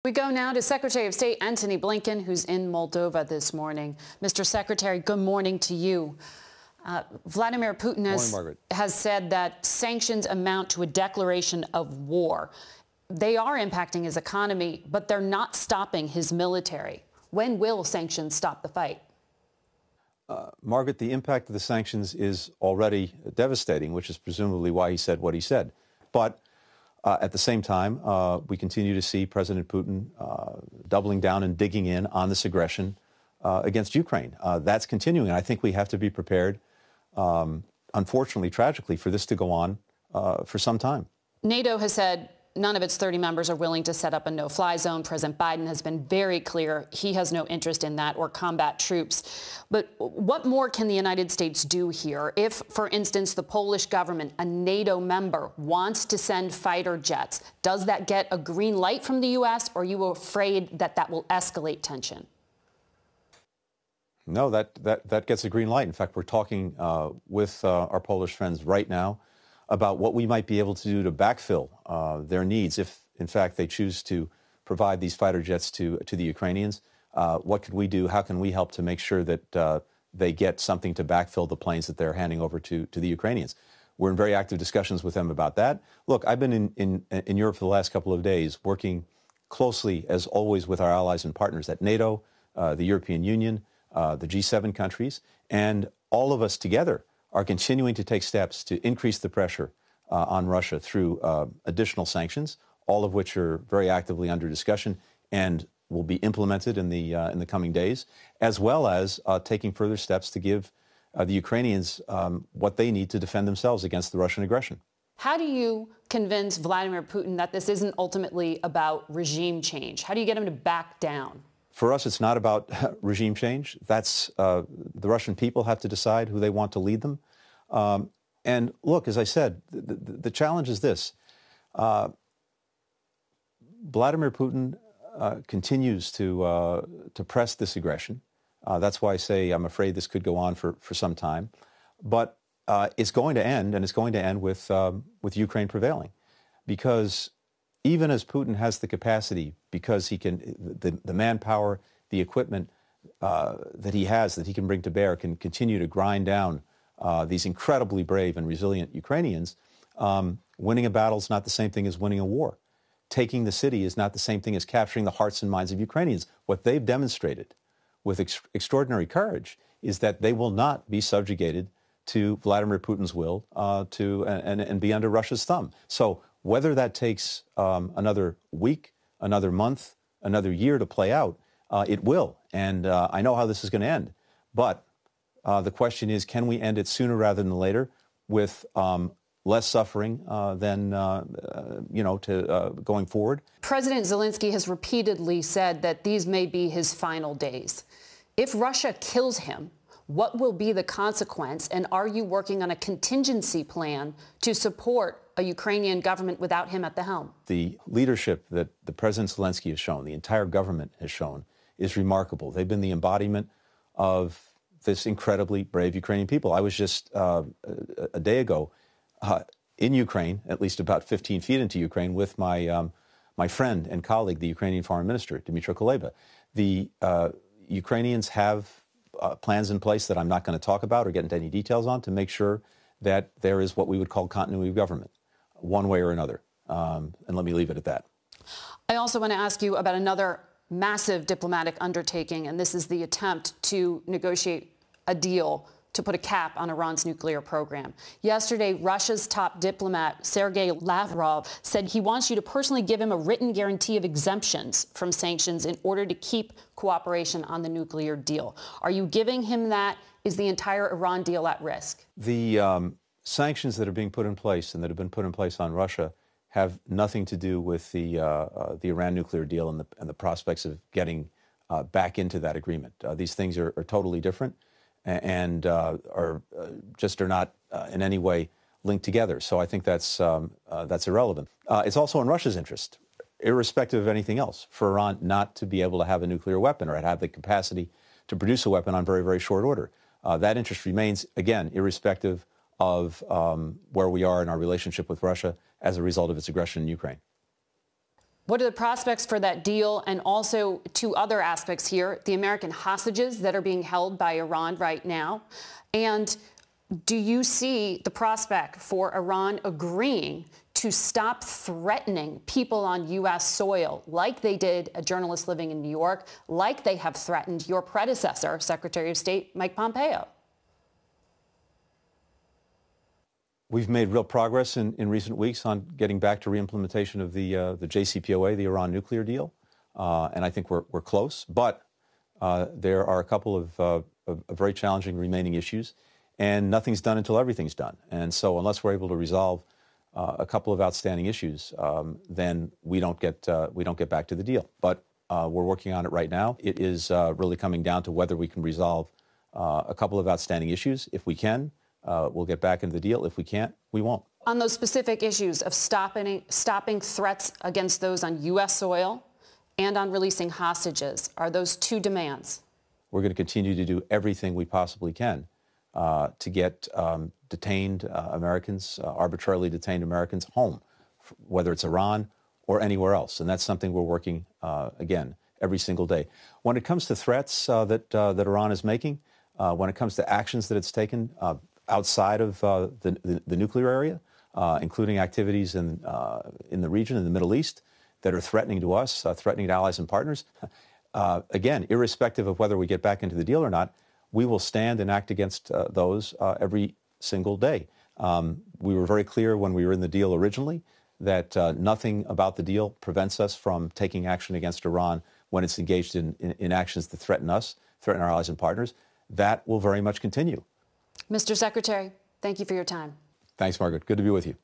We go now to Secretary of State Antony Blinken, who's in Moldova this morning. Mr. Secretary, good morning to you. Vladimir Putin has said that sanctions amount to a declaration of war. They are impacting his economy, but they're not stopping his military. When will sanctions stop the fight? Margaret, the impact of the sanctions is already devastating, which is presumably why he said what he said. But at the same time, we continue to see President Putin doubling down and digging in on this aggression against Ukraine. That's continuing. And I think we have to be prepared, unfortunately, tragically, for this to go on for some time. NATO has said none of its 30 members are willing to set up a no-fly zone. President Biden has been very clear he has no interest in that or combat troops. But what more can the United States do here? If, for instance, the Polish government, a NATO member, wants to send fighter jets, does that get a green light from the U.S., or are you afraid that that will escalate tension? No, that gets a green light. In fact, we're talking with our Polish friends right now about what we might be able to do to backfill their needs if, in fact, they choose to provide these fighter jets to the Ukrainians. What could we do? How can we help to make sure that they get something to backfill the planes that they're handing over to the Ukrainians? We're in very active discussions with them about that. Look, I've been in Europe for the last couple of days working closely, as always, with our allies and partners at NATO, the European Union, the G7 countries, and all of us together are continuing to take steps to increase the pressure on Russia through additional sanctions, all of which are very actively under discussion and will be implemented in the coming days, as well as taking further steps to give the Ukrainians what they need to defend themselves against the Russian aggression. How do you convince Vladimir Putin that this isn't ultimately about regime change? How do you get him to back down? For us, it's not about regime change. That's the Russian people have to decide who they want to lead them. And look, as I said, the challenge is this. Vladimir Putin continues to press this aggression. That's why I say I'm afraid this could go on for some time. But it's going to end, and it's going to end with Ukraine prevailing. Because even as Putin has the capacity, because he can, the manpower, the equipment that he has, that he can bring to bear, can continue to grind down these incredibly brave and resilient Ukrainians. Winning a battle is not the same thing as winning a war. Taking the city is not the same thing as capturing the hearts and minds of Ukrainians. What they've demonstrated with extraordinary courage is that they will not be subjugated to Vladimir Putin's will and be under Russia's thumb. So whether that takes another week, another month, another year to play out, it will. And I know how this is going to end. But the question is, can we end it sooner rather than later with less suffering than, going forward? President Zelensky has repeatedly said that these may be his final days. If Russia kills him, what will be the consequence? And are you working on a contingency plan to support a Ukrainian government without him at the helm? The leadership that the President Zelensky has shown, the entire government has shown, is remarkable. They've been the embodiment of this incredibly brave Ukrainian people. I was just a day ago in Ukraine, at least about 15 feet into Ukraine, with my friend and colleague, the Ukrainian Foreign Minister, Dmytro Kuleba. The Ukrainians have plans in place that I'm not going to talk about or get into any details on to make sure that there is what we would call continuity of government, one way or another. And let me leave it at that. I also want to ask you about another massive diplomatic undertaking, and this is the attempt to negotiate a deal to put a cap on Iran's nuclear program. Yesterday, Russia's top diplomat, Sergei Lavrov, said he wants you to personally give him a written guarantee of exemptions from sanctions in order to keep cooperation on the nuclear deal. Are you giving him that? Is the entire Iran deal at risk? The sanctions that are being put in place and that have been put in place on Russia have nothing to do with the Iran nuclear deal and the prospects of getting back into that agreement. These things are totally different and are not in any way linked together. So I think that's irrelevant. It's also in Russia's interest, irrespective of anything else, for Iran not to be able to have a nuclear weapon or have the capacity to produce a weapon on very, very short order. That interest remains, again, irrespective of where we are in our relationship with Russia as a result of its aggression in Ukraine. What are the prospects for that deal? And also two other aspects here, the American hostages that are being held by Iran right now. And do you see the prospect for Iran agreeing to stop threatening people on U.S. soil like they did a journalist living in New York, like they have threatened your predecessor, Secretary of State Mike Pompeo? We've made real progress in recent weeks on getting back to reimplementation of the JCPOA, the Iran nuclear deal, and I think we're close. But there are a couple of very challenging remaining issues, and nothing's done until everything's done. And so, unless we're able to resolve a couple of outstanding issues, then we don't get back to the deal. But we're working on it right now. It is really coming down to whether we can resolve a couple of outstanding issues. If we can, we'll get back into the deal. If we can't, we won't. On those specific issues of stopping threats against those on U.S. soil and on releasing hostages, are those two demands? We're going to continue to do everything we possibly can to get detained Americans, arbitrarily detained Americans, home, whether it's Iran or anywhere else. And that's something we're working, again, every single day. When it comes to threats that Iran is making, when it comes to actions that it's taken outside of the nuclear area, including activities in the region, in the Middle East, that are threatening to us, threatening to allies and partners, again, irrespective of whether we get back into the deal or not, we will stand and act against those every single day. We were very clear when we were in the deal originally that nothing about the deal prevents us from taking action against Iran when it's engaged in actions that threaten us, threaten our allies and partners. That will very much continue. Mr. Secretary, thank you for your time. Thanks, Margaret. Good to be with you.